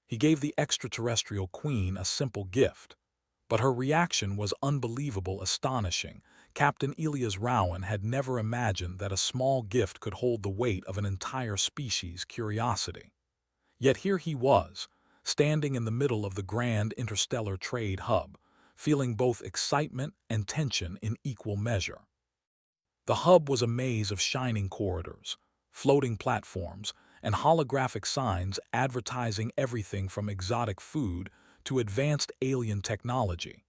He gave the extraterrestrial queen a simple gift, but her reaction was unbelievable, astonishing. Captain Elias Rowan had never imagined that a small gift could hold the weight of an entire species' curiosity. Yet here he was, standing in the middle of the grand interstellar trade hub, feeling both excitement and tension in equal measure. The hub was a maze of shining corridors, floating platforms, and holographic signs advertising everything from exotic food to advanced alien technology.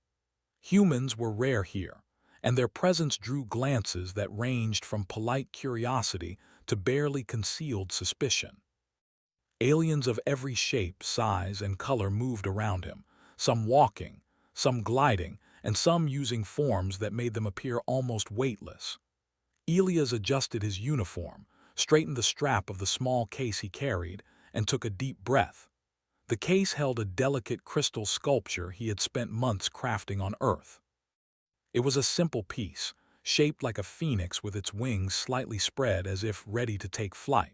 Humans were rare here, and their presence drew glances that ranged from polite curiosity to barely concealed suspicion. Aliens of every shape, size, and color moved around him, some walking, some gliding, and some using forms that made them appear almost weightless. Elias adjusted his uniform, straightened the strap of the small case he carried, and took a deep breath. The case held a delicate crystal sculpture he had spent months crafting on Earth. It was a simple piece, shaped like a phoenix with its wings slightly spread as if ready to take flight.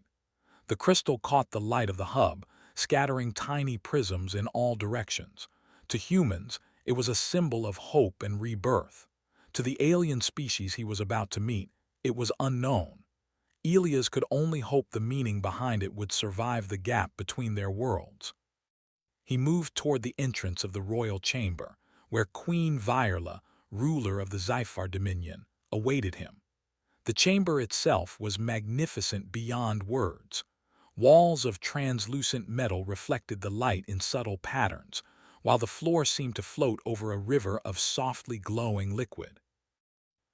The crystal caught the light of the hub, scattering tiny prisms in all directions. To humans, it was a symbol of hope and rebirth. To the alien species he was about to meet, it was unknown. Elias could only hope the meaning behind it would survive the gap between their worlds. He moved toward the entrance of the royal chamber, where Queen Viola, ruler of the Sci-fi dominion, awaited him. The chamber itself was magnificent beyond words. Walls of translucent metal reflected the light in subtle patterns, while the floor seemed to float over a river of softly glowing liquid.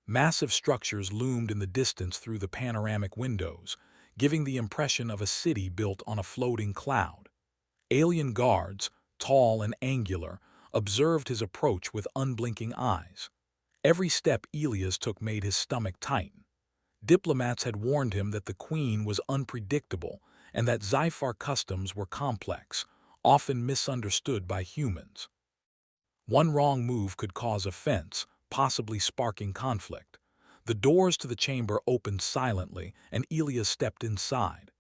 Massive structures loomed in the distance through the panoramic windows, giving the impression of a city built on a floating cloud. Alien guards, tall and angular, observed his approach with unblinking eyes. Every step Elias took made his stomach tighten. Diplomats had warned him that the queen was unpredictable and that Zyphar customs were complex, often misunderstood by humans. One wrong move could cause offense, possibly sparking conflict. The doors to the chamber opened silently, and Elias stepped inside.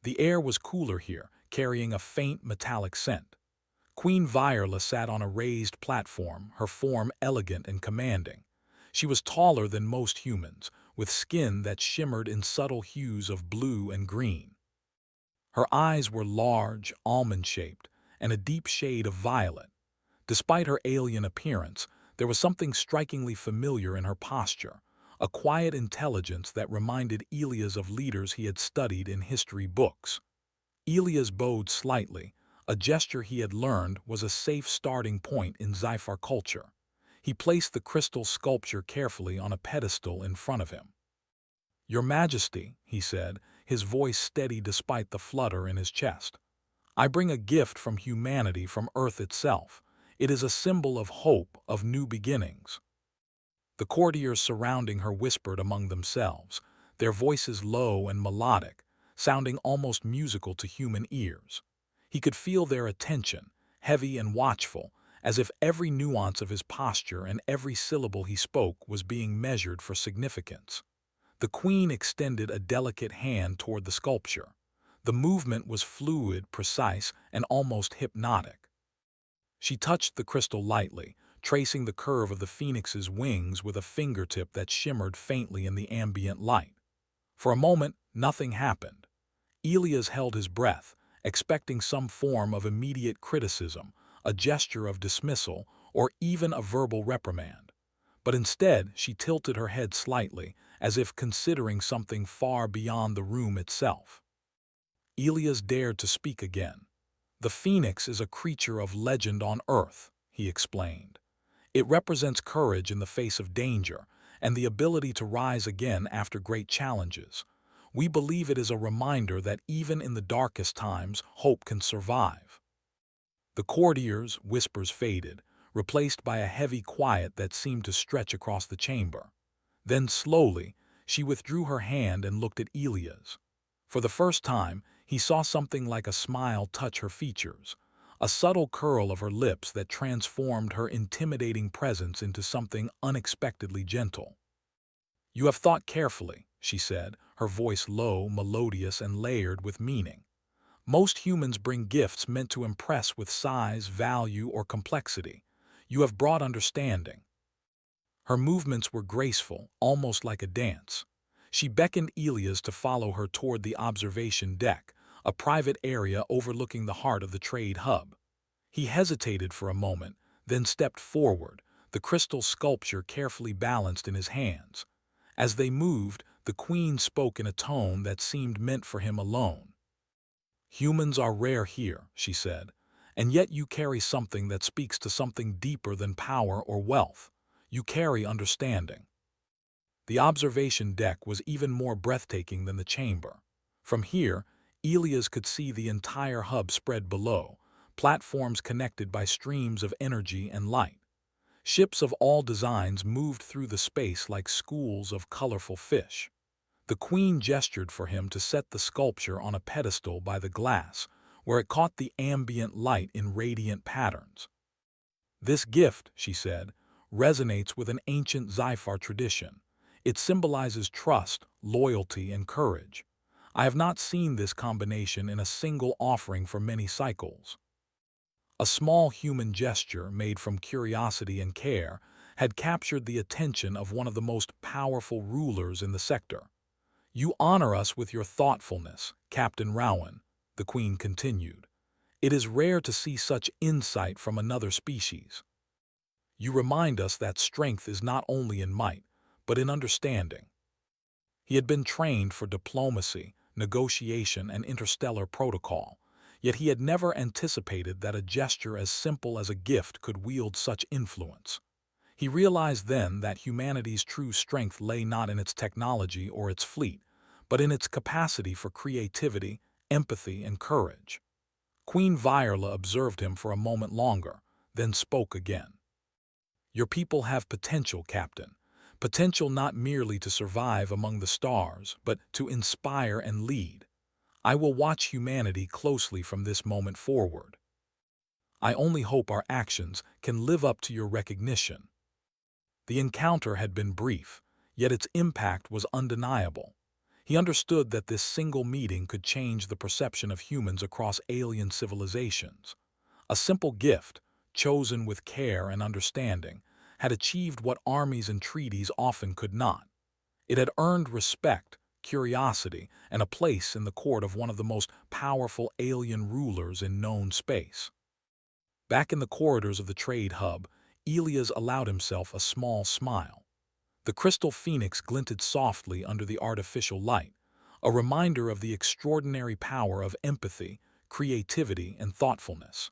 The air was cooler here, carrying a faint metallic scent. Queen Viola sat on a raised platform, her form elegant and commanding. She was taller than most humans, with skin that shimmered in subtle hues of blue and green. Her eyes were large, almond-shaped, and a deep shade of violet. Despite her alien appearance, there was something strikingly familiar in her posture, a quiet intelligence that reminded Elias of leaders he had studied in history books. Elias bowed slightly, a gesture he had learned was a safe starting point in Zyphar culture. He placed the crystal sculpture carefully on a pedestal in front of him. "Your Majesty," he said, his voice steady despite the flutter in his chest. "I bring a gift from humanity, from Earth itself. It is a symbol of hope, of new beginnings." The courtiers surrounding her whispered among themselves, their voices low and melodic, sounding almost musical to human ears. He could feel their attention, heavy and watchful, as if every nuance of his posture and every syllable he spoke was being measured for significance. The queen extended a delicate hand toward the sculpture. The movement was fluid, precise, and almost hypnotic. She touched the crystal lightly, tracing the curve of the phoenix's wings with a fingertip that shimmered faintly in the ambient light. For a moment, nothing happened. Elias held his breath, expecting some form of immediate criticism, a gesture of dismissal, or even a verbal reprimand. But instead, she tilted her head slightly, as if considering something far beyond the room itself. Elias dared to speak again. "The phoenix is a creature of legend on Earth," he explained. "It represents courage in the face of danger and the ability to rise again after great challenges. We believe it is a reminder that even in the darkest times, hope can survive." The courtiers' whispers faded, replaced by a heavy quiet that seemed to stretch across the chamber. Then slowly, she withdrew her hand and looked at Elias. For the first time, he saw something like a smile touch her features, a subtle curl of her lips that transformed her intimidating presence into something unexpectedly gentle. "You have thought carefully," she said, her voice low, melodious, and layered with meaning. Most humans bring gifts meant to impress with size, value, or complexity. You have brought understanding. Her movements were graceful, almost like a dance. She beckoned Elias to follow her toward the observation deck, a private area overlooking the heart of the trade hub. He hesitated for a moment, then stepped forward, the crystal sculpture carefully balanced in his hands. As they moved, the queen spoke in a tone that seemed meant for him alone. "Humans are rare here," she said, "and yet you carry something that speaks to something deeper than power or wealth. You carry understanding." The observation deck was even more breathtaking than the chamber. From here, Elias could see the entire hub spread below, platforms connected by streams of energy and light. Ships of all designs moved through the space like schools of colorful fish. The queen gestured for him to set the sculpture on a pedestal by the glass, where it caught the ambient light in radiant patterns. "This gift," she said, "resonates with an ancient Sci-fi tradition. It symbolizes trust, loyalty, and courage. I have not seen this combination in a single offering for many cycles." A small human gesture made from curiosity and care had captured the attention of one of the most powerful rulers in the sector. "You honor us with your thoughtfulness, Captain Rowan," the queen continued. "It is rare to see such insight from another species. You remind us that strength is not only in might, but in understanding." He had been trained for diplomacy, negotiation, and interstellar protocol, yet he had never anticipated that a gesture as simple as a gift could wield such influence. He realized then that humanity's true strength lay not in its technology or its fleet, but in its capacity for creativity, empathy, and courage. Queen Viola observed him for a moment longer, then spoke again. "Your people have potential, Captain. Potential not merely to survive among the stars, but to inspire and lead. I will watch humanity closely from this moment forward. I only hope our actions can live up to your recognition." The encounter had been brief, yet its impact was undeniable. He understood that this single meeting could change the perception of humans across alien civilizations. A simple gift, chosen with care and understanding, had achieved what armies and treaties often could not. It had earned respect, curiosity, and a place in the court of one of the most powerful alien rulers in known space. Back in the corridors of the trade hub, Elias allowed himself a small smile. The crystal phoenix glinted softly under the artificial light, a reminder of the extraordinary power of empathy, creativity, and thoughtfulness.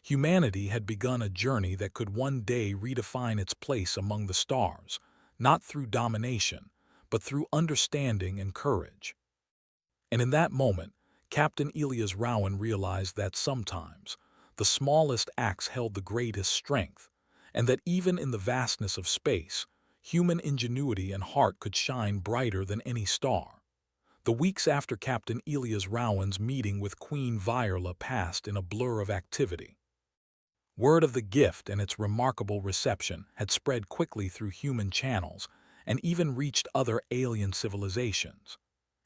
Humanity had begun a journey that could one day redefine its place among the stars, not through domination, but through understanding and courage. And in that moment, Captain Elias Rowan realized that sometimes the smallest acts held the greatest strength, and that even in the vastness of space, human ingenuity and heart could shine brighter than any star. The weeks after Captain Elias Rowan's meeting with Queen Viola passed in a blur of activity. Word of the gift and its remarkable reception had spread quickly through human channels and even reached other alien civilizations.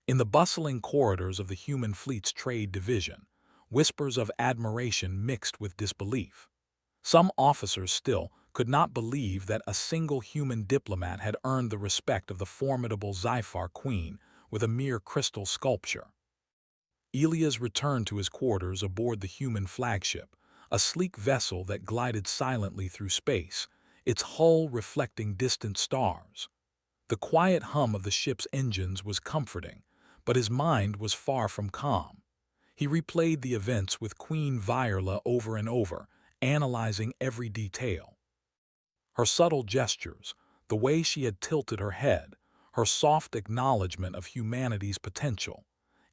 In the bustling corridors of the human fleet's trade division, whispers of admiration mixed with disbelief. Some officers still could not believe that a single human diplomat had earned the respect of the formidable Sci-fi queen with a mere crystal sculpture. Elias returned to his quarters aboard the human flagship, a sleek vessel that glided silently through space, its hull reflecting distant stars. The quiet hum of the ship's engines was comforting, but his mind was far from calm. He replayed the events with Queen Viola over and over, analyzing every detail. Her subtle gestures, the way she had tilted her head, her soft acknowledgement of humanity's potential.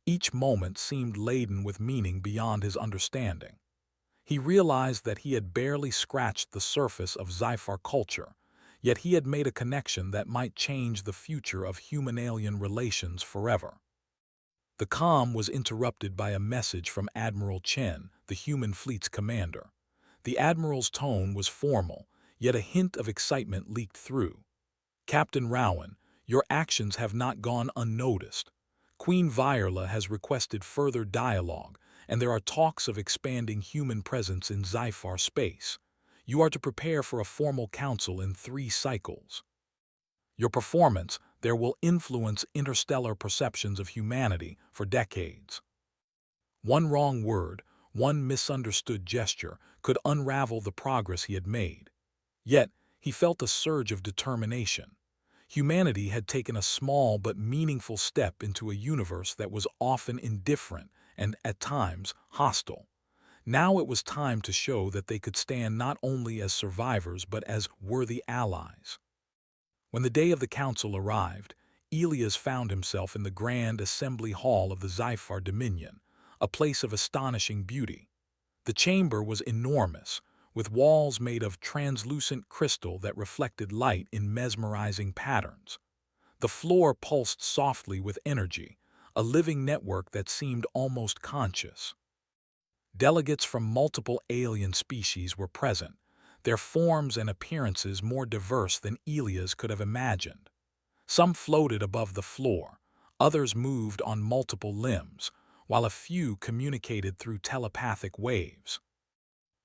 Each moment seemed laden with meaning beyond his understanding. He realized that he had barely scratched the surface of Sci-fi culture, yet he had made a connection that might change the future of human-alien relations forever. The calm was interrupted by a message from Admiral Chen, the human fleet's commander. The admiral's tone was formal, yet a hint of excitement leaked through. "Captain Rowan, your actions have not gone unnoticed. Queen Viola has requested further dialogue, and there are talks of expanding human presence in Sci-fi space. You are to prepare for a formal council in 3 cycles. Your performance there will influence interstellar perceptions of humanity for decades. One wrong word, one misunderstood gesture could unravel the progress he had made. Yet, he felt a surge of determination. Humanity had taken a small but meaningful step into a universe that was often indifferent and, at times, hostile. Now it was time to show that they could stand not only as survivors but as worthy allies. When the day of the council arrived, Elias found himself in the grand assembly hall of the Sci-fi Dominion, a place of astonishing beauty. The chamber was enormous, with walls made of translucent crystal that reflected light in mesmerizing patterns. The floor pulsed softly with energy, a living network that seemed almost conscious. Delegates from multiple alien species were present, their forms and appearances more diverse than Elias could have imagined. Some floated above the floor, others moved on multiple limbs, while a few communicated through telepathic waves.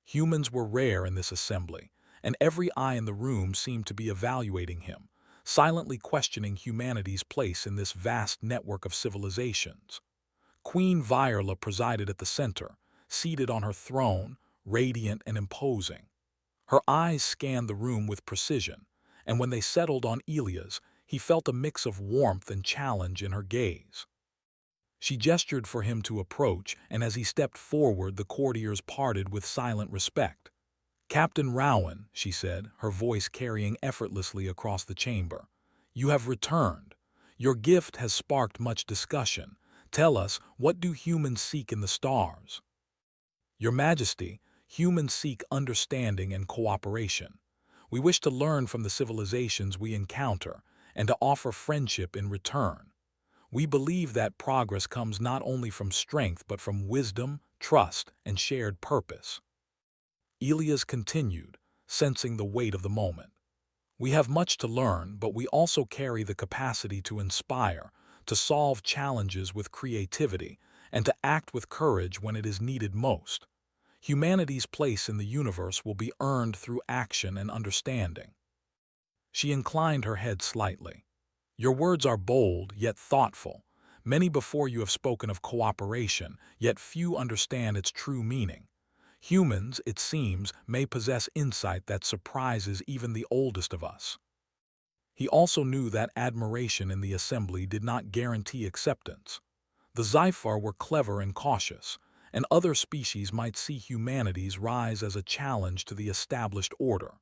Humans were rare in this assembly, and every eye in the room seemed to be evaluating him, silently questioning humanity's place in this vast network of civilizations. Queen Viola presided at the center, seated on her throne, radiant and imposing. Her eyes scanned the room with precision, and when they settled on Elias, he felt a mix of warmth and challenge in her gaze. She gestured for him to approach, and as he stepped forward, the courtiers parted with silent respect. "Captain Rowan," she said, her voice carrying effortlessly across the chamber, "you have returned. Your gift has sparked much discussion. Tell us, what do humans seek in the stars?" "Your Majesty, humans seek understanding and cooperation. We wish to learn from the civilizations we encounter and to offer friendship in return. We believe that progress comes not only from strength but from wisdom, trust, and shared purpose." Elias continued, sensing the weight of the moment. "We have much to learn, but we also carry the capacity to inspire, to solve challenges with creativity, and to act with courage when it is needed most. Humanity's place in the universe will be earned through action and understanding." She inclined her head slightly. "Your words are bold, yet thoughtful. Many before you have spoken of cooperation, yet few understand its true meaning. Humans, it seems, may possess insight that surprises even the oldest of us." He also knew that admiration in the assembly did not guarantee acceptance. The Sci-fi were clever and cautious, and other species might see humanity's rise as a challenge to the established order.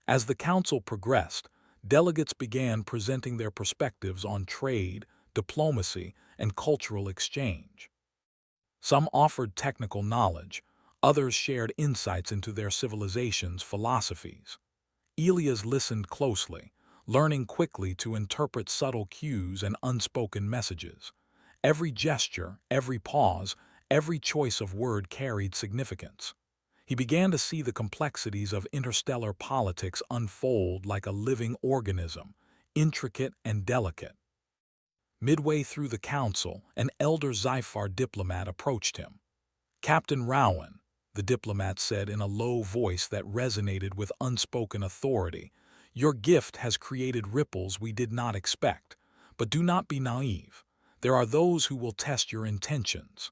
As the council progressed, delegates began presenting their perspectives on trade, diplomacy, and cultural exchange. Some offered technical knowledge, others shared insights into their civilization's philosophies. Elias listened closely, learning quickly to interpret subtle cues and unspoken messages. Every gesture, every pause, every choice of word carried significance. He began to see the complexities of interstellar politics unfold like a living organism, intricate and delicate. Midway through the council, an elder Sci-fi diplomat approached him. "Captain Rowan," the diplomat said in a low voice that resonated with unspoken authority, "your gift has created ripples we did not expect. But do not be naive. There are those who will test your intentions.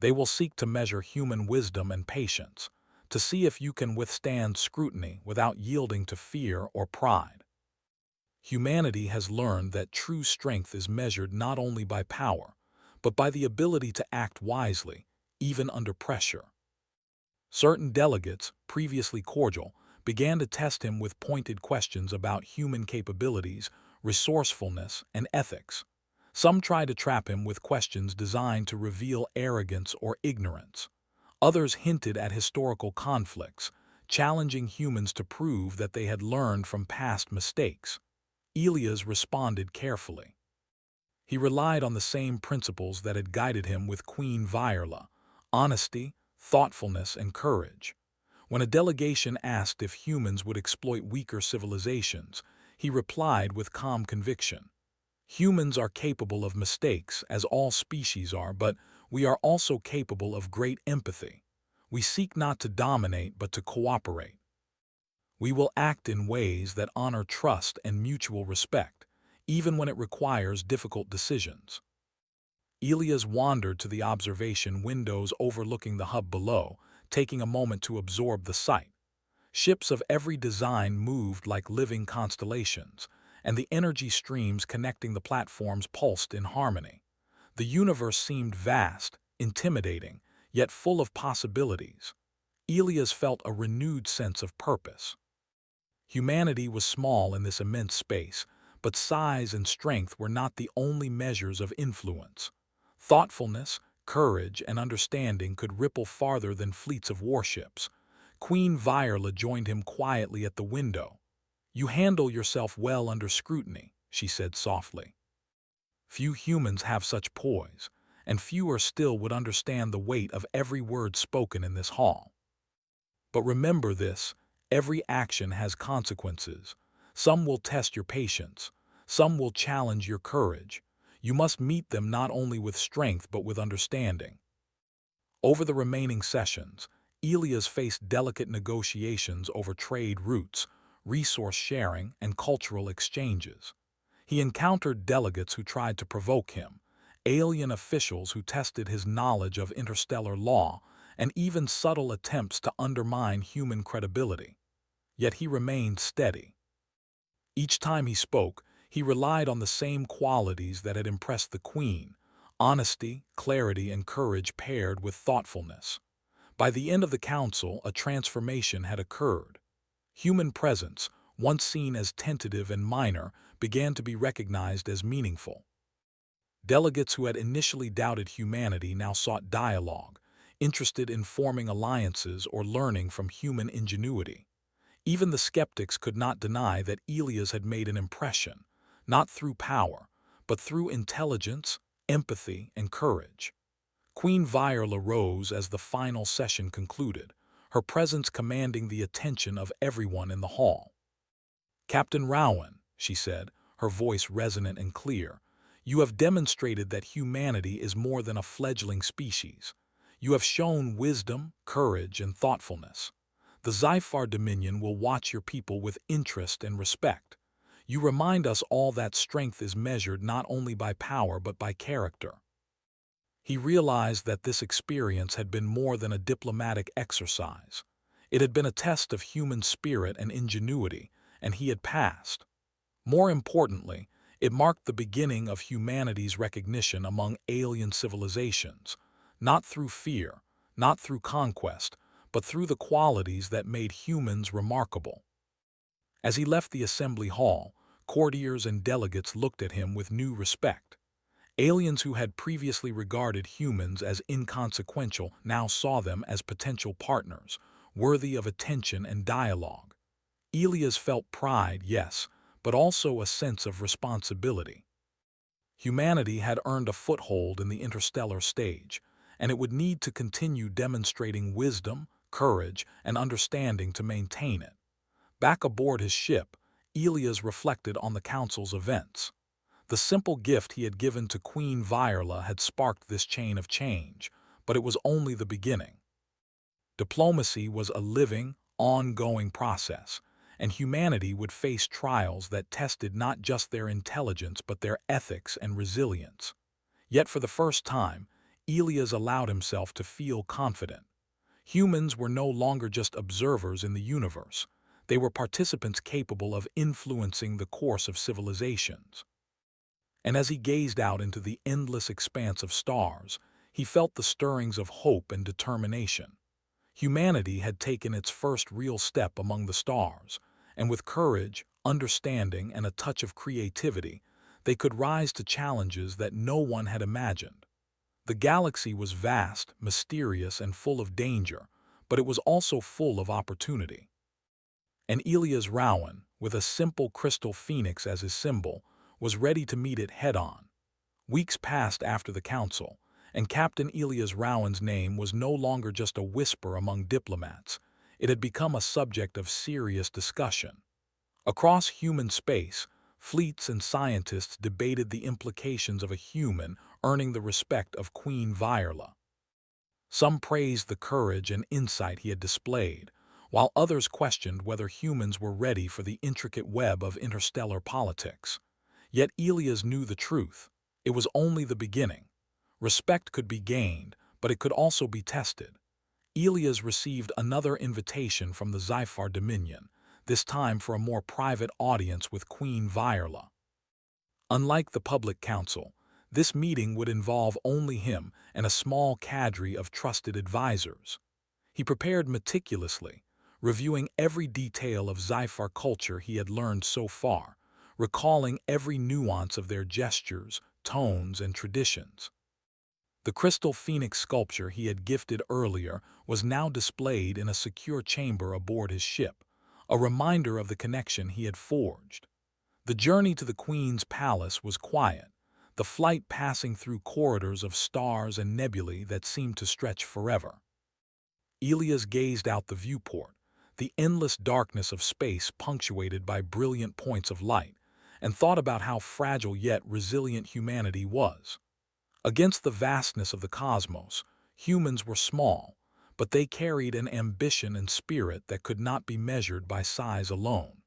They will seek to measure human wisdom and patience, to see if you can withstand scrutiny without yielding to fear or pride. Humanity has learned that true strength is measured not only by power, but by the ability to act wisely, even under pressure." Certain delegates, previously cordial, began to test him with pointed questions about human capabilities, resourcefulness, and ethics. Some tried to trap him with questions designed to reveal arrogance or ignorance. Others hinted at historical conflicts, challenging humans to prove that they had learned from past mistakes. Elias responded carefully. He relied on the same principles that had guided him with Queen Viola: honesty, thoughtfulness, and courage. When a delegation asked if humans would exploit weaker civilizations, he replied with calm conviction: "Humans are capable of mistakes, as all species are, but we are also capable of great empathy. We seek not to dominate but to cooperate. We will act in ways that honor trust and mutual respect, even when it requires difficult decisions. Elias wandered to the observation windows overlooking the hub below, taking a moment to absorb the sight. Ships of every design moved like living constellations, and the energy streams connecting the platforms pulsed in harmony. The universe seemed vast, intimidating, yet full of possibilities. Elias felt a renewed sense of purpose. Humanity was small in this immense space, but size and strength were not the only measures of influence. Thoughtfulness, courage, and understanding could ripple farther than fleets of warships. Queen Viola joined him quietly at the window. "You handle yourself well under scrutiny," she said softly. "Few humans have such poise, and fewer still would understand the weight of every word spoken in this hall. But remember this, every action has consequences. Some will test your patience, some will challenge your courage. You must meet them not only with strength but with understanding." Over the remaining sessions, Elias faced delicate negotiations over trade routes, resource sharing, and cultural exchanges. He encountered delegates who tried to provoke him, alien officials who tested his knowledge of interstellar law, and even subtle attempts to undermine human credibility. Yet he remained steady. Each time he spoke, he relied on the same qualities that had impressed the Queen: honesty, clarity, and courage paired with thoughtfulness. By the end of the council, a transformation had occurred. Human presence, once seen as tentative and minor, began to be recognized as meaningful. Delegates who had initially doubted humanity now sought dialogue, interested in forming alliances or learning from human ingenuity. Even the skeptics could not deny that Elias had made an impression, not through power, but through intelligence, empathy, and courage. Queen Viola rose as the final session concluded, her presence commanding the attention of everyone in the hall. "Captain Rowan," she said, her voice resonant and clear, "you have demonstrated that humanity is more than a fledgling species. You have shown wisdom, courage, and thoughtfulness. The Zyphar Dominion will watch your people with interest and respect. You remind us all that strength is measured not only by power but by character." He realized that this experience had been more than a diplomatic exercise. It had been a test of human spirit and ingenuity, and he had passed. More importantly, it marked the beginning of humanity's recognition among alien civilizations, not through fear, not through conquest, but through the qualities that made humans remarkable. As he left the assembly hall, courtiers and delegates looked at him with new respect. Aliens who had previously regarded humans as inconsequential now saw them as potential partners, worthy of attention and dialogue. Elias felt pride, yes, but also a sense of responsibility. Humanity had earned a foothold in the interstellar stage, and it would need to continue demonstrating wisdom, courage, and understanding to maintain it. Back aboard his ship, Elias reflected on the Council's events. The simple gift he had given to Queen Viola had sparked this chain of change, but it was only the beginning. Diplomacy was a living, ongoing process, and humanity would face trials that tested not just their intelligence but their ethics and resilience. Yet for the first time, Elias allowed himself to feel confident. Humans were no longer just observers in the universe. They were participants capable of influencing the course of civilizations. And as he gazed out into the endless expanse of stars, he felt the stirrings of hope and determination. Humanity had taken its first real step among the stars, and with courage, understanding, and a touch of creativity, they could rise to challenges that no one had imagined. The galaxy was vast, mysterious, and full of danger, but it was also full of opportunity. And Elias Rowan, with a simple crystal phoenix as his symbol, was ready to meet it head-on. Weeks passed after the council, and Captain Elias Rowan's name was no longer just a whisper among diplomats. It had become a subject of serious discussion. Across human space, fleets and scientists debated the implications of a human, earning the respect of Queen Viola. Some praised the courage and insight he had displayed, while others questioned whether humans were ready for the intricate web of interstellar politics. Yet Elias knew the truth. It was only the beginning. Respect could be gained, but it could also be tested. Elias received another invitation from the Sci-fi Dominion, this time for a more private audience with Queen Viola. Unlike the public council, this meeting would involve only him and a small cadre of trusted advisors. He prepared meticulously, reviewing every detail of Sci-fi culture he had learned so far, recalling every nuance of their gestures, tones, and traditions. The crystal phoenix sculpture he had gifted earlier was now displayed in a secure chamber aboard his ship, a reminder of the connection he had forged. The journey to the Queen's palace was quiet, the flight passing through corridors of stars and nebulae that seemed to stretch forever. Elias gazed out the viewport, the endless darkness of space punctuated by brilliant points of light, and thought about how fragile yet resilient humanity was. Against the vastness of the cosmos, humans were small, but they carried an ambition and spirit that could not be measured by size alone.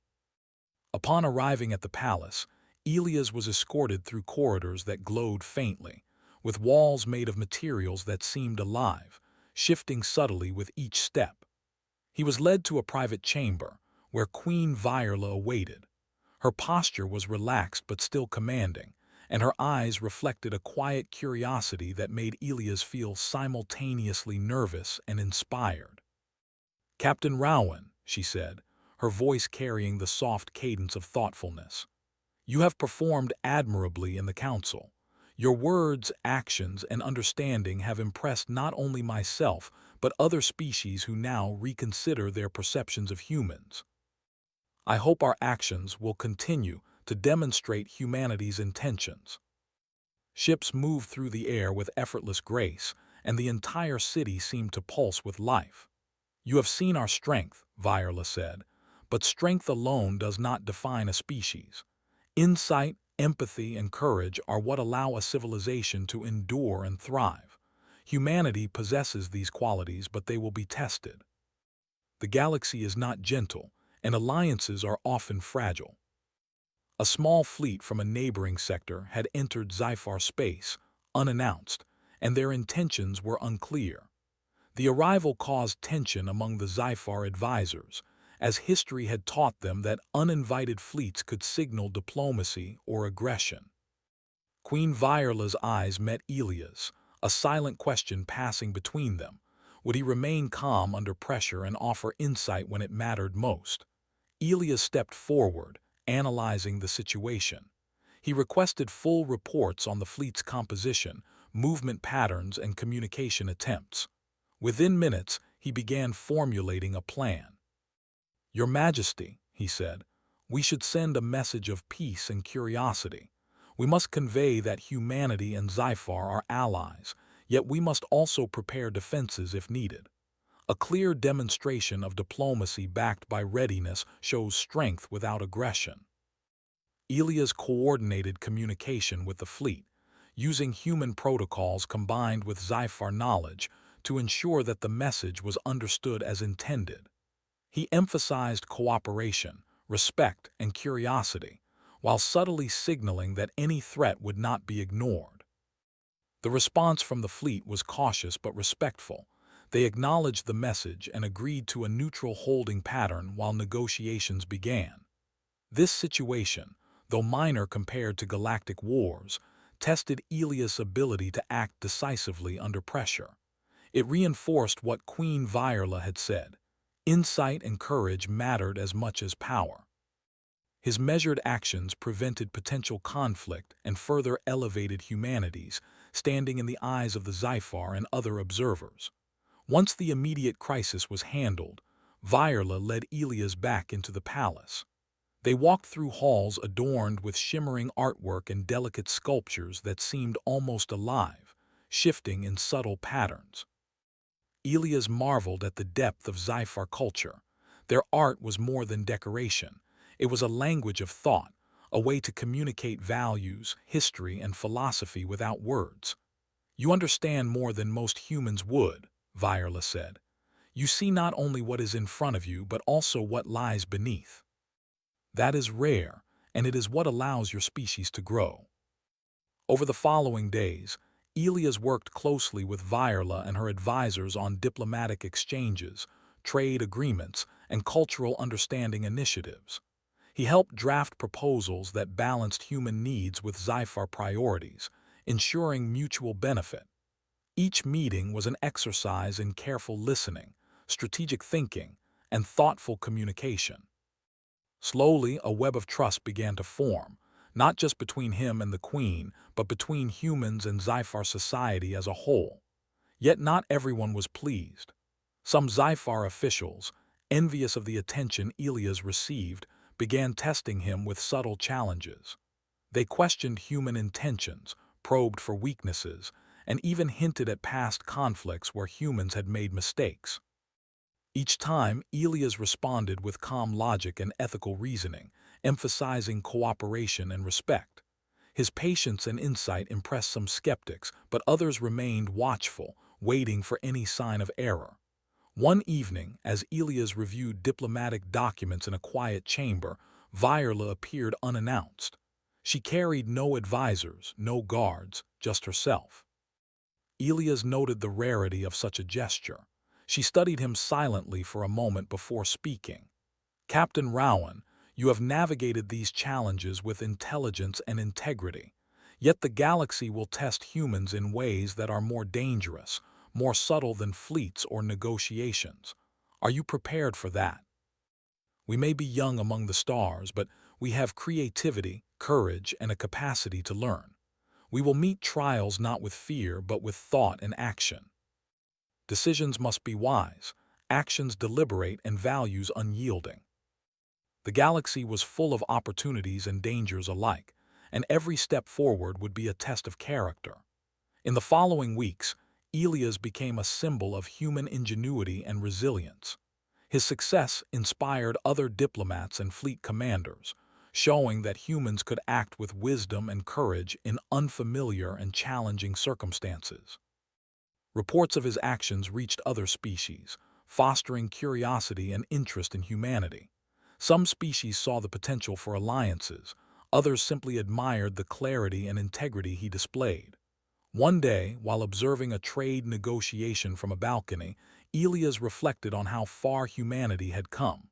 Upon arriving at the palace, Elias was escorted through corridors that glowed faintly, with walls made of materials that seemed alive, shifting subtly with each step. He was led to a private chamber, where Queen Viola awaited. Her posture was relaxed but still commanding, and her eyes reflected a quiet curiosity that made Elias feel simultaneously nervous and inspired. "Captain Rowan," she said, her voice carrying the soft cadence of thoughtfulness, "you have performed admirably in the council. Your words, actions, and understanding have impressed not only myself, but other species who now reconsider their perceptions of humans. I hope our actions will continue to demonstrate humanity's intentions." Ships moved through the air with effortless grace, and the entire city seemed to pulse with life. "You have seen our strength," Viola said, "but strength alone does not define a species. Insight, empathy, and courage are what allow a civilization to endure and thrive. Humanity possesses these qualities, but they will be tested. The galaxy is not gentle, and alliances are often fragile." A small fleet from a neighboring sector had entered Zyphar space, unannounced, and their intentions were unclear. The arrival caused tension among the Zyphar advisors, as history had taught them that uninvited fleets could signal diplomacy or aggression. Queen Viola's eyes met Elias, a silent question passing between them. Would he remain calm under pressure and offer insight when it mattered most? Elias stepped forward, analyzing the situation. He requested full reports on the fleet's composition, movement patterns, and communication attempts. Within minutes, he began formulating a plan. "Your Majesty," he said, "we should send a message of peace and curiosity. We must convey that humanity and Zyphar are allies, yet we must also prepare defenses if needed. A clear demonstration of diplomacy backed by readiness shows strength without aggression." Elias coordinated communication with the fleet, using human protocols combined with Zyphar knowledge to ensure that the message was understood as intended. He emphasized cooperation, respect, and curiosity, while subtly signaling that any threat would not be ignored. The response from the fleet was cautious but respectful. They acknowledged the message and agreed to a neutral holding pattern while negotiations began. This situation, though minor compared to galactic wars, tested Elias' ability to act decisively under pressure. It reinforced what Queen Viola had said: insight and courage mattered as much as power. His measured actions prevented potential conflict and further elevated humanity's standing in the eyes of the Zyphar and other observers. Once the immediate crisis was handled, Viola led Elias back into the palace. They walked through halls adorned with shimmering artwork and delicate sculptures that seemed almost alive, shifting in subtle patterns. Elias marveled at the depth of Zyphar culture. Their art was more than decoration. It was a language of thought, a way to communicate values, history, and philosophy without words. "You understand more than most humans would," Viola said. "You see not only what is in front of you, but also what lies beneath. That is rare, and it is what allows your species to grow." Over the following days, Elias worked closely with Viola and her advisors on diplomatic exchanges, trade agreements, and cultural understanding initiatives. He helped draft proposals that balanced human needs with Sci-fi priorities, ensuring mutual benefit. Each meeting was an exercise in careful listening, strategic thinking, and thoughtful communication. Slowly, a web of trust began to form, not just between him and the Queen, but between humans and Zyphar society as a whole. Yet not everyone was pleased. Some Zyphar officials, envious of the attention Elias received, began testing him with subtle challenges. They questioned human intentions, probed for weaknesses, and even hinted at past conflicts where humans had made mistakes. Each time, Elias responded with calm logic and ethical reasoning, emphasizing cooperation and respect. His patience and insight impressed some skeptics, but others remained watchful, waiting for any sign of error. One evening, as Elias reviewed diplomatic documents in a quiet chamber, Viola appeared unannounced. She carried no advisors, no guards, just herself. Elias noted the rarity of such a gesture. She studied him silently for a moment before speaking. "Captain Rowan, you have navigated these challenges with intelligence and integrity. Yet the galaxy will test humans in ways that are more dangerous, more subtle than fleets or negotiations. Are you prepared for that? We may be young among the stars, but we have creativity, courage, and a capacity to learn. We will meet trials not with fear, but with thought and action. Decisions must be wise, actions deliberate, and values unyielding." The galaxy was full of opportunities and dangers alike, and every step forward would be a test of character. In the following weeks, Elias became a symbol of human ingenuity and resilience. His success inspired other diplomats and fleet commanders, showing that humans could act with wisdom and courage in unfamiliar and challenging circumstances. Reports of his actions reached other species, fostering curiosity and interest in humanity. Some species saw the potential for alliances, others simply admired the clarity and integrity he displayed. One day, while observing a trade negotiation from a balcony, Elias reflected on how far humanity had come.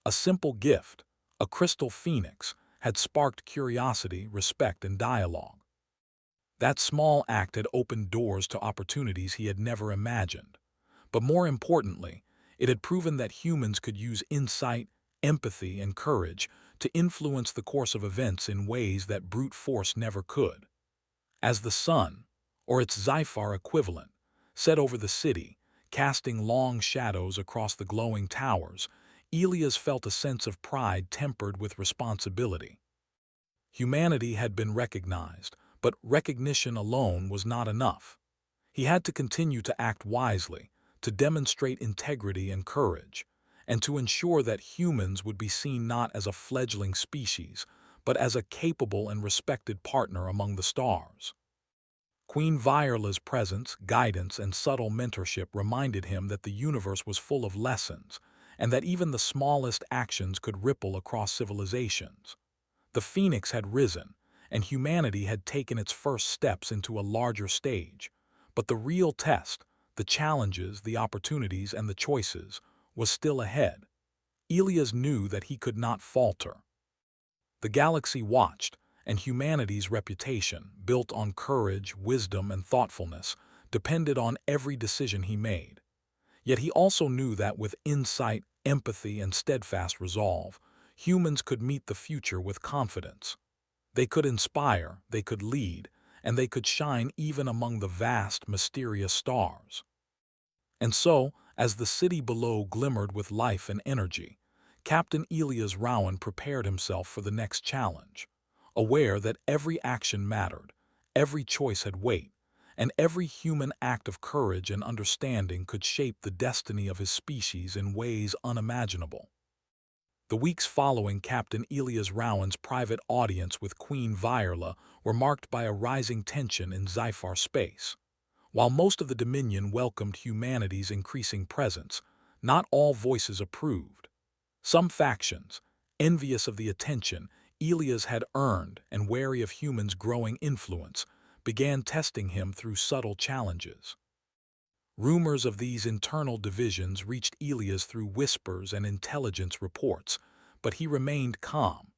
A simple gift, a crystal phoenix, had sparked curiosity, respect, and dialogue. That small act had opened doors to opportunities he had never imagined. But more importantly, it had proven that humans could use insight, empathy, and courage to influence the course of events in ways that brute force never could. As the sun, or its Zyphar equivalent, set over the city, casting long shadows across the glowing towers, Elias felt a sense of pride tempered with responsibility. Humanity had been recognized, but recognition alone was not enough. He had to continue to act wisely, to demonstrate integrity and courage, and to ensure that humans would be seen not as a fledgling species, but as a capable and respected partner among the stars. Queen Viola's presence, guidance, and subtle mentorship reminded him that the universe was full of lessons, and that even the smallest actions could ripple across civilizations. The phoenix had risen, and humanity had taken its first steps into a larger stage. But the real test, the challenges, the opportunities, and the choices, was still ahead. Elias knew that he could not falter. The galaxy watched, and humanity's reputation, built on courage, wisdom, and thoughtfulness, depended on every decision he made. Yet he also knew that with insight, empathy, and steadfast resolve, humans could meet the future with confidence. They could inspire, they could lead, and they could shine even among the vast, mysterious stars. And so, as the city below glimmered with life and energy, Captain Elias Rowan prepared himself for the next challenge, aware that every action mattered, every choice had weight, and every human act of courage and understanding could shape the destiny of his species in ways unimaginable. The weeks following Captain Elias Rowan's private audience with Queen Viola were marked by a rising tension in Zyphar space. While most of the Dominion welcomed humanity's increasing presence, not all voices approved. Some factions, envious of the attention Elias had earned and wary of humans' growing influence, began testing him through subtle challenges. Rumors of these internal divisions reached Elias through whispers and intelligence reports, but he remained calm.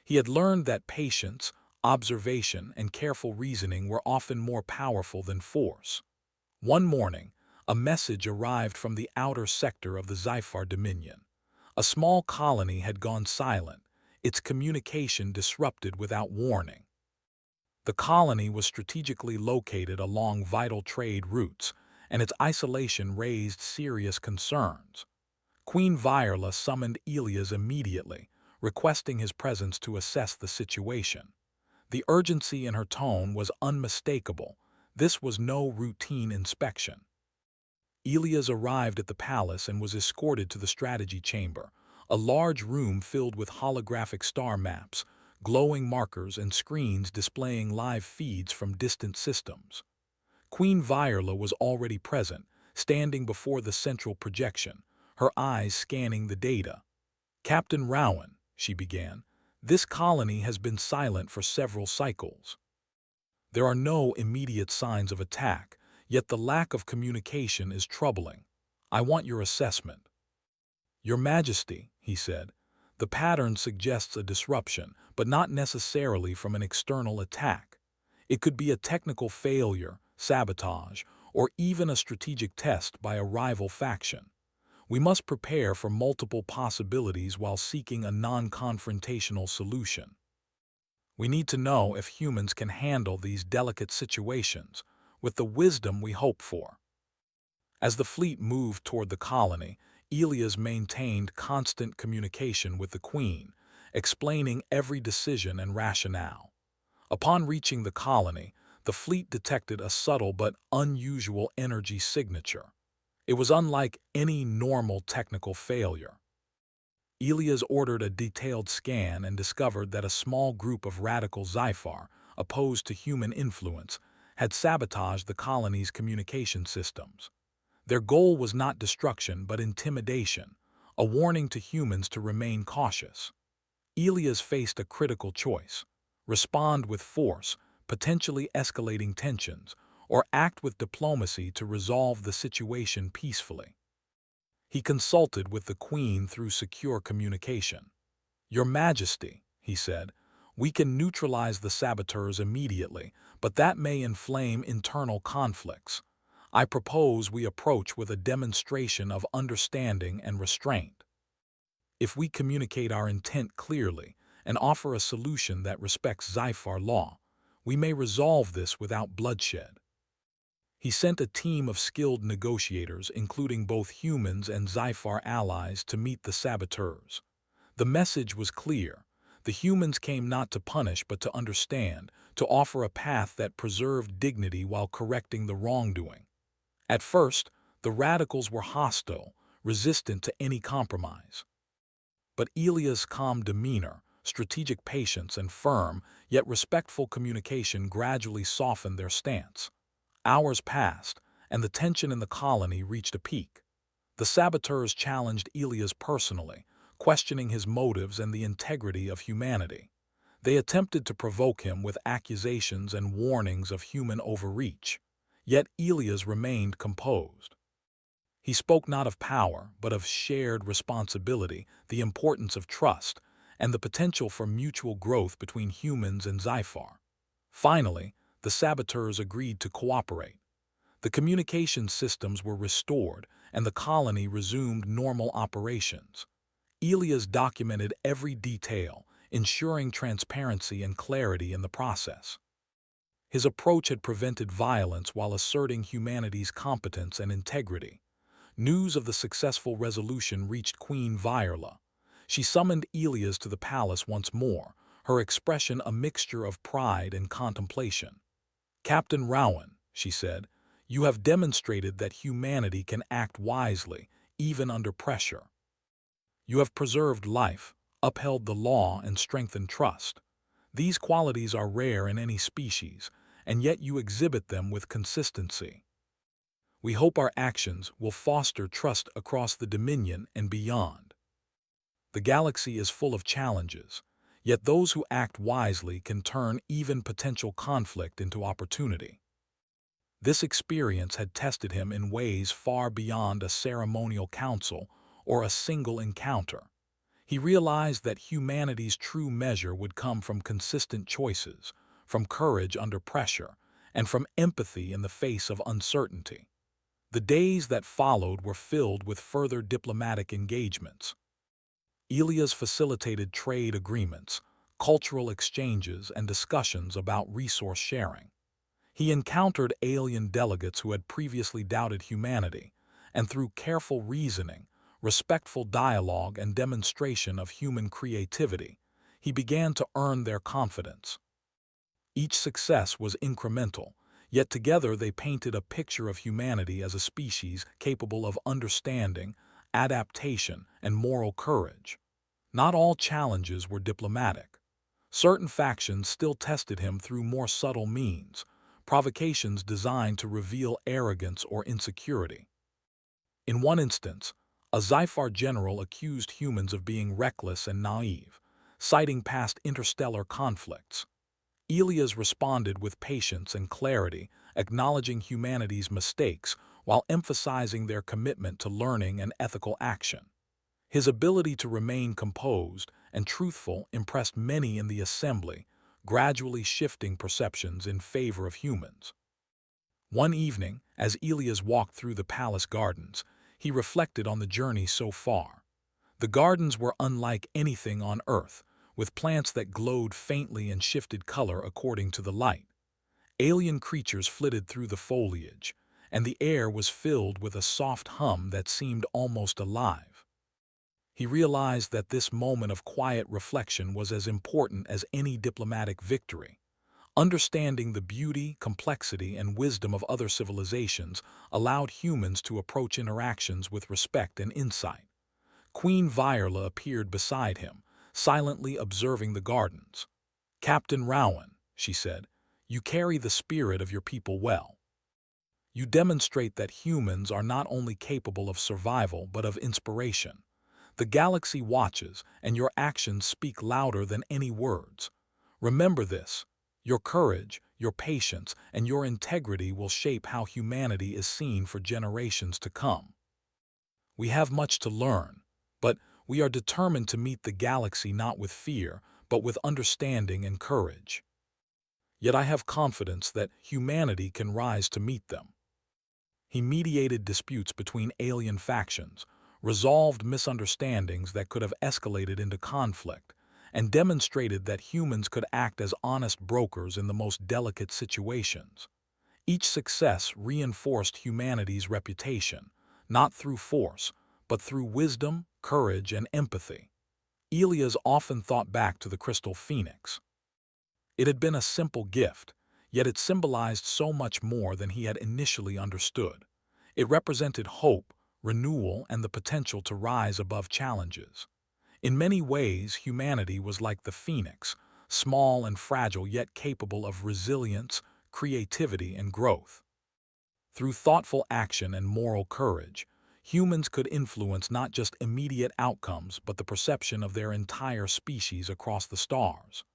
He had learned that patience, observation, and careful reasoning were often more powerful than force. One morning, a message arrived from the outer sector of the Zyphar Dominion. A small colony had gone silent, its communication disrupted without warning. The colony was strategically located along vital trade routes, and its isolation raised serious concerns. Queen Viola summoned Elias immediately, requesting his presence to assess the situation. The urgency in her tone was unmistakable. This was no routine inspection. Elias arrived at the palace and was escorted to the strategy chamber, a large room filled with holographic star maps, glowing markers, and screens displaying live feeds from distant systems. Queen Viola was already present, standing before the central projection, her eyes scanning the data. "Captain Rowan," she began, "this colony has been silent for several cycles. There are no immediate signs of attack, yet the lack of communication is troubling. I want your assessment." "Your Majesty," he said, "the pattern suggests a disruption, but not necessarily from an external attack. It could be a technical failure, sabotage, or even a strategic test by a rival faction. We must prepare for multiple possibilities while seeking a non-confrontational solution. We need to know if humans can handle these delicate situations with the wisdom we hope for." As the fleet moved toward the colony, Elias maintained constant communication with the Queen, explaining every decision and rationale. Upon reaching the colony, the fleet detected a subtle but unusual energy signature. It was unlike any normal technical failure. Elias ordered a detailed scan and discovered that a small group of radical Zyphar, opposed to human influence, had sabotaged the colony's communication systems. Their goal was not destruction but intimidation, a warning to humans to remain cautious. Elias faced a critical choice: respond with force, potentially escalating tensions, or act with diplomacy to resolve the situation peacefully. He consulted with the Queen through secure communication. "Your Majesty," he said, "we can neutralize the saboteurs immediately, but that may inflame internal conflicts. I propose we approach with a demonstration of understanding and restraint. If we communicate our intent clearly and offer a solution that respects Zyphar law, we may resolve this without bloodshed." He sent a team of skilled negotiators, including both humans and Zyphar allies, to meet the saboteurs. The message was clear. The humans came not to punish but to understand, to offer a path that preserved dignity while correcting the wrongdoing. At first, the radicals were hostile, resistant to any compromise. But Elias' calm demeanor, strategic patience, and firm, yet respectful communication gradually softened their stance. Hours passed, and the tension in the colony reached a peak. The saboteurs challenged Elias personally, questioning his motives and the integrity of humanity. They attempted to provoke him with accusations and warnings of human overreach. Yet Elias remained composed. He spoke not of power, but of shared responsibility, the importance of trust, and the potential for mutual growth between humans and Zyphar. Finally, the saboteurs agreed to cooperate. The communication systems were restored, and the colony resumed normal operations. Elias documented every detail, ensuring transparency and clarity in the process. His approach had prevented violence while asserting humanity's competence and integrity. News of the successful resolution reached Queen Viola. She summoned Elias to the palace once more, her expression a mixture of pride and contemplation. "Captain Rowan," she said, "you have demonstrated that humanity can act wisely, even under pressure." You have preserved life, upheld the law, and strengthened trust. These qualities are rare in any species, and yet you exhibit them with consistency. We hope our actions will foster trust across the Dominion and beyond. The galaxy is full of challenges, yet those who act wisely can turn even potential conflict into opportunity. This experience had tested him in ways far beyond a ceremonial council or a single encounter. He realized that humanity's true measure would come from consistent choices, from courage under pressure, and from empathy in the face of uncertainty. The days that followed were filled with further diplomatic engagements. Elias facilitated trade agreements, cultural exchanges, and discussions about resource sharing. He encountered alien delegates who had previously doubted humanity, and through careful reasoning, respectful dialogue, and demonstration of human creativity, he began to earn their confidence. Each success was incremental, yet together they painted a picture of humanity as a species capable of understanding, adaptation, and moral courage. Not all challenges were diplomatic. Certain factions still tested him through more subtle means, provocations designed to reveal arrogance or insecurity. In one instance, a Zyphar general accused humans of being reckless and naive, citing past interstellar conflicts. Elias responded with patience and clarity, acknowledging humanity's mistakes while emphasizing their commitment to learning and ethical action. His ability to remain composed and truthful impressed many in the assembly, gradually shifting perceptions in favor of humans. One evening, as Elias walked through the palace gardens, he reflected on the journey so far. The gardens were unlike anything on Earth, with plants that glowed faintly and shifted color according to the light. Alien creatures flitted through the foliage, and the air was filled with a soft hum that seemed almost alive. He realized that this moment of quiet reflection was as important as any diplomatic victory. Understanding the beauty, complexity, and wisdom of other civilizations allowed humans to approach interactions with respect and insight. Queen Viola appeared beside him, silently observing the gardens. "Captain Rowan," she said, "you carry the spirit of your people well. You demonstrate that humans are not only capable of survival but of inspiration. The galaxy watches, and your actions speak louder than any words. Remember this. Your courage, your patience, and your integrity will shape how humanity is seen for generations to come. We have much to learn, but we are determined to meet the galaxy not with fear, but with understanding and courage. Yet I have confidence that humanity can rise to meet them." He mediated disputes between alien factions, resolved misunderstandings that could have escalated into conflict, and demonstrated that humans could act as honest brokers in the most delicate situations. Each success reinforced humanity's reputation, not through force, but through wisdom, courage, and empathy. Elias often thought back to the crystal phoenix. It had been a simple gift, yet it symbolized so much more than he had initially understood. It represented hope, renewal, and the potential to rise above challenges. In many ways, humanity was like the phoenix, small and fragile yet capable of resilience, creativity, and growth. Through thoughtful action and moral courage, humans could influence not just immediate outcomes but the perception of their entire species across the stars.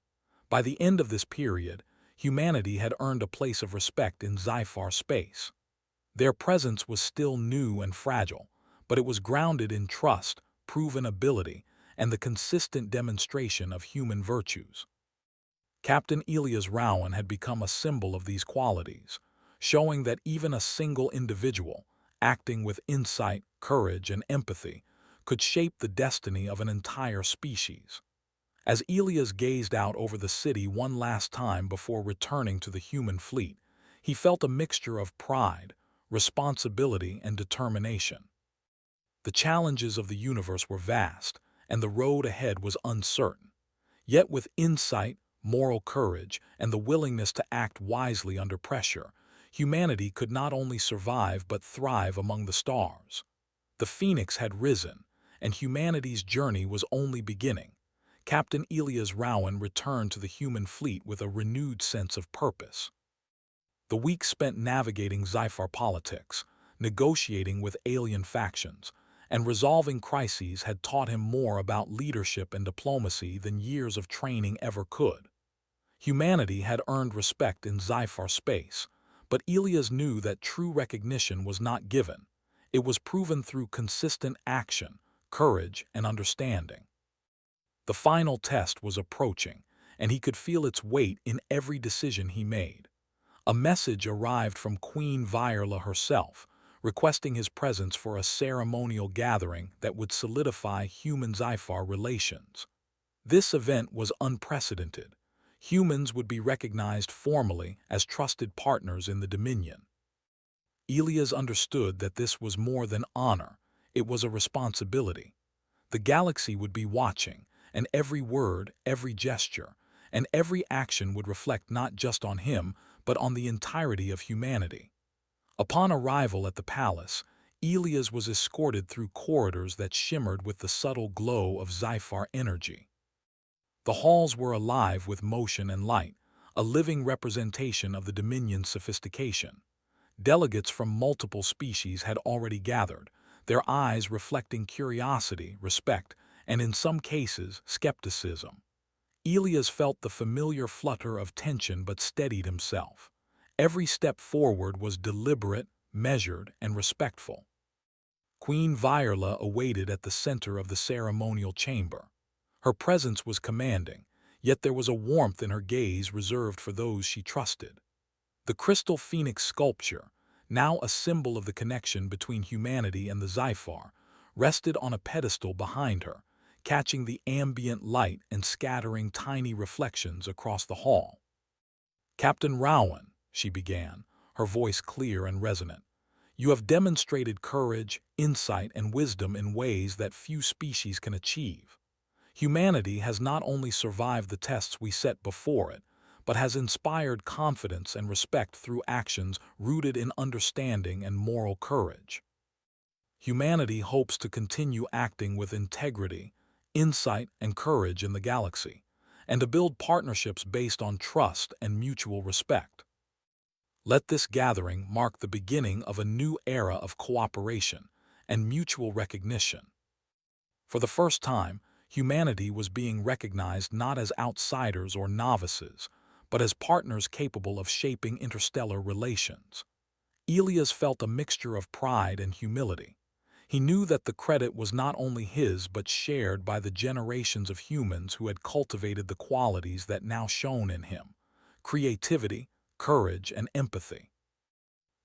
By the end of this period, humanity had earned a place of respect in Zyphar space. Their presence was still new and fragile, but it was grounded in trust, proven ability, and the consistent demonstration of human virtues. Captain Elias Rowan had become a symbol of these qualities, showing that even a single individual, acting with insight, courage, and empathy, could shape the destiny of an entire species. As Elias gazed out over the city one last time before returning to the human fleet, he felt a mixture of pride, responsibility, and determination. The challenges of the universe were vast, and the road ahead was uncertain. Yet with insight, moral courage, and the willingness to act wisely under pressure, humanity could not only survive but thrive among the stars. The phoenix had risen, and humanity's journey was only beginning. Captain Elias Rowan returned to the human fleet with a renewed sense of purpose. The week spent navigating Zyphar politics, negotiating with alien factions, and resolving crises had taught him more about leadership and diplomacy than years of training ever could. Humanity had earned respect in Zyphar space, but Elias knew that true recognition was not given. It was proven through consistent action, courage, and understanding. The final test was approaching, and he could feel its weight in every decision he made. A message arrived from Queen Viola herself, requesting his presence for a ceremonial gathering that would solidify human-Zyphar relations. This event was unprecedented. Humans would be recognized formally as trusted partners in the Dominion. Elias understood that this was more than honor, it was a responsibility. The galaxy would be watching, and every word, every gesture, and every action would reflect not just on him, but on the entirety of humanity. Upon arrival at the palace, Elias was escorted through corridors that shimmered with the subtle glow of Zyphar energy. The halls were alive with motion and light, a living representation of the Dominion's sophistication. Delegates from multiple species had already gathered, their eyes reflecting curiosity, respect, and in some cases, skepticism. Elias felt the familiar flutter of tension but steadied himself. Every step forward was deliberate, measured, and respectful. Queen Viola awaited at the center of the ceremonial chamber. Her presence was commanding, yet there was a warmth in her gaze reserved for those she trusted. The crystal phoenix sculpture, now a symbol of the connection between humanity and the Zyphar, rested on a pedestal behind her, catching the ambient light and scattering tiny reflections across the hall. "Captain Rowan," she began, her voice clear and resonant, "you have demonstrated courage, insight, and wisdom in ways that few species can achieve. Humanity has not only survived the tests we set before it, but has inspired confidence and respect through actions rooted in understanding and moral courage. Humanity hopes to continue acting with integrity, insight, and courage in the galaxy, and to build partnerships based on trust and mutual respect. Let this gathering mark the beginning of a new era of cooperation and mutual recognition." For the first time, humanity was being recognized not as outsiders or novices, but as partners capable of shaping interstellar relations. Elias felt a mixture of pride and humility. He knew that the credit was not only his but shared by the generations of humans who had cultivated the qualities that now shone in him: creativity, courage, and empathy.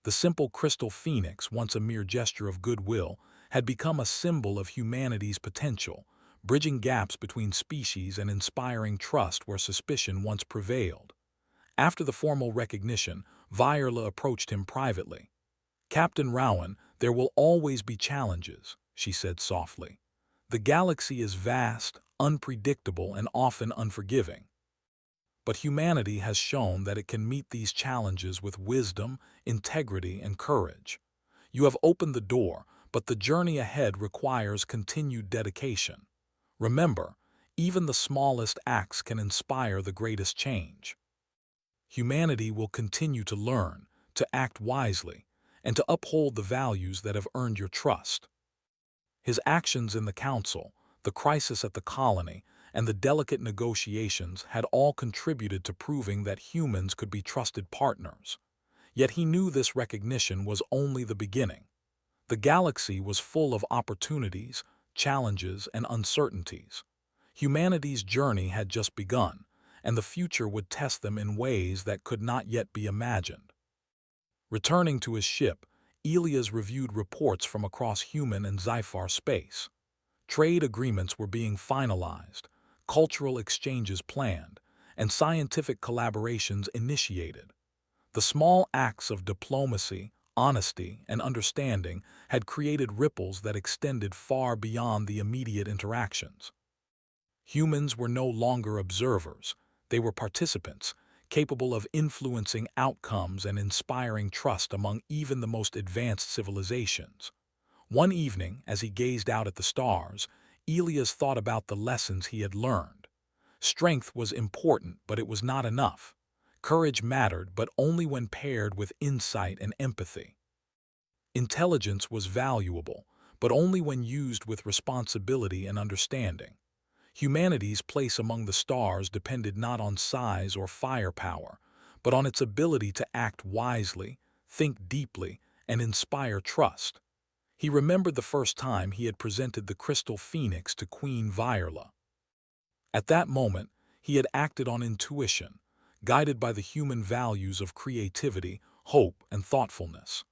The simple crystal phoenix, once a mere gesture of goodwill, had become a symbol of humanity's potential, bridging gaps between species and inspiring trust where suspicion once prevailed. After the formal recognition, Viola approached him privately. "Captain Rowan, there will always be challenges," she said softly. "The galaxy is vast, unpredictable, and often unforgiving. But humanity has shown that it can meet these challenges with wisdom, integrity, and courage. You have opened the door, but the journey ahead requires continued dedication. Remember, even the smallest acts can inspire the greatest change. Humanity will continue to learn, to act wisely, and to uphold the values that have earned your trust." His actions in the council, the crisis at the colony, and the delicate negotiations had all contributed to proving that humans could be trusted partners. Yet he knew this recognition was only the beginning. The galaxy was full of opportunities, challenges, and uncertainties. Humanity's journey had just begun, and the future would test them in ways that could not yet be imagined. Returning to his ship, Elias reviewed reports from across human and Zyphar space. Trade agreements were being finalized, cultural exchanges planned, and scientific collaborations initiated. The small acts of diplomacy, honesty, and understanding had created ripples that extended far beyond the immediate interactions. Humans were no longer observers, they were participants, capable of influencing outcomes and inspiring trust among even the most advanced civilizations. One evening, as he gazed out at the stars, Elias thought about the lessons he had learned. Strength was important, but it was not enough. Courage mattered, but only when paired with insight and empathy. Intelligence was valuable, but only when used with responsibility and understanding. Humanity's place among the stars depended not on size or firepower, but on its ability to act wisely, think deeply, and inspire trust. He remembered the first time he had presented the crystal phoenix to Queen Viola. At that moment, he had acted on intuition, guided by the human values of creativity, hope, and thoughtfulness.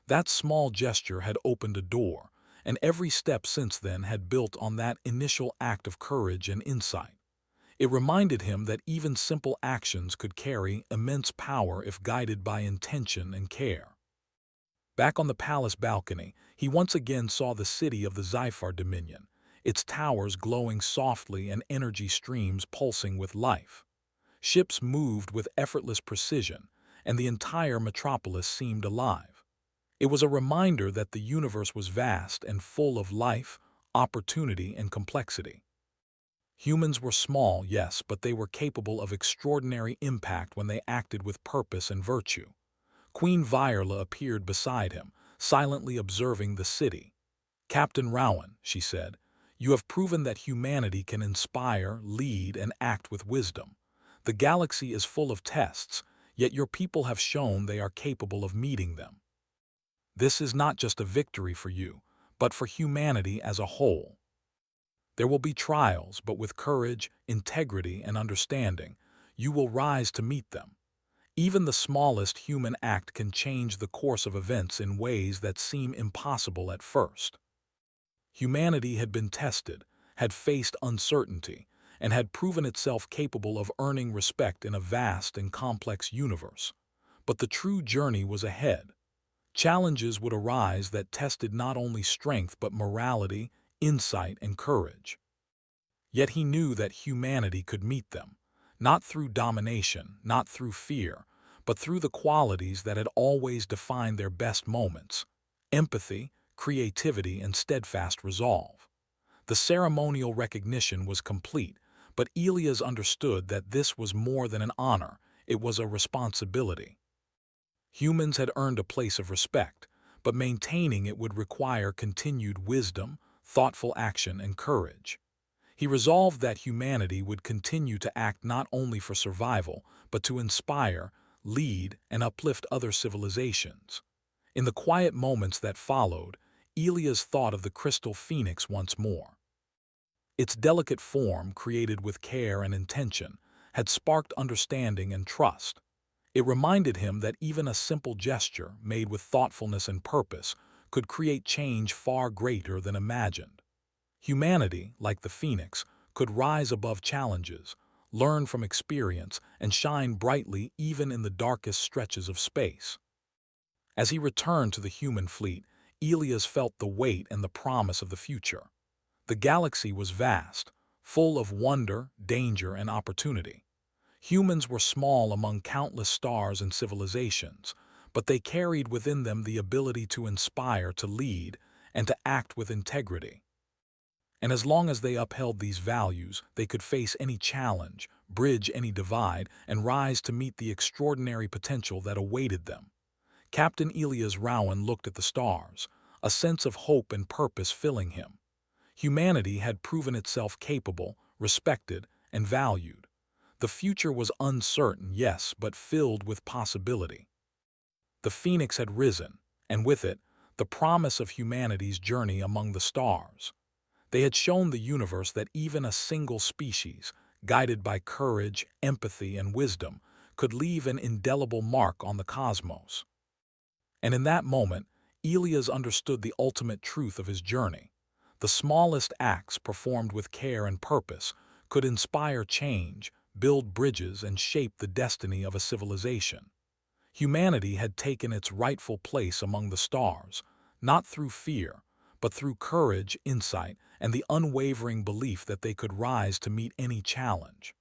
That small gesture had opened a door, and every step since then had built on that initial act of courage and insight. It reminded him that even simple actions could carry immense power if guided by intention and care. Back on the palace balcony, he once again saw the city of the Zyphar Dominion, its towers glowing softly and energy streams pulsing with life. Ships moved with effortless precision, and the entire metropolis seemed alive. It was a reminder that the universe was vast and full of life, opportunity, and complexity. Humans were small, yes, but they were capable of extraordinary impact when they acted with purpose and virtue. Queen Viola appeared beside him, silently observing the city. "Captain Rowan," she said, "you have proven that humanity can inspire, lead, and act with wisdom. The galaxy is full of tests, yet your people have shown they are capable of meeting them. This is not just a victory for you, but for humanity as a whole. There will be trials, but with courage, integrity, and understanding, you will rise to meet them. Even the smallest human act can change the course of events in ways that seem impossible at first." Humanity had been tested, had faced uncertainty, and had proven itself capable of earning respect in a vast and complex universe. But the true journey was ahead. Challenges would arise that tested not only strength but morality, insight, and courage. Yet he knew that humanity could meet them, not through domination, not through fear, but through the qualities that had always defined their best moments: empathy, creativity, and steadfast resolve. The ceremonial recognition was complete, but Elias understood that this was more than an honor, it was a responsibility. Humans had earned a place of respect, but maintaining it would require continued wisdom, thoughtful action, and courage. He resolved that humanity would continue to act not only for survival, but to inspire, lead, and uplift other civilizations. In the quiet moments that followed, Elias thought of the crystal phoenix once more. Its delicate form, created with care and intention, had sparked understanding and trust. It reminded him that even a simple gesture, made with thoughtfulness and purpose, could create change far greater than imagined. Humanity, like the phoenix, could rise above challenges, learn from experience, and shine brightly even in the darkest stretches of space. As he returned to the human fleet, Elias felt the weight and the promise of the future. The galaxy was vast, full of wonder, danger, and opportunity. Humans were small among countless stars and civilizations, but they carried within them the ability to inspire, to lead, and to act with integrity. And as long as they upheld these values, they could face any challenge, bridge any divide, and rise to meet the extraordinary potential that awaited them. Captain Elias Rowan looked at the stars, a sense of hope and purpose filling him. Humanity had proven itself capable, respected, and valued. The future was uncertain, yes, but filled with possibility. The phoenix had risen, and with it, the promise of humanity's journey among the stars. They had shown the universe that even a single species, guided by courage, empathy, and wisdom, could leave an indelible mark on the cosmos. And in that moment, Elias understood the ultimate truth of his journey. The smallest acts performed with care and purpose could inspire change, build bridges, and shape the destiny of a civilization. Humanity had taken its rightful place among the stars, not through fear, but through courage, insight, and the unwavering belief that they could rise to meet any challenge.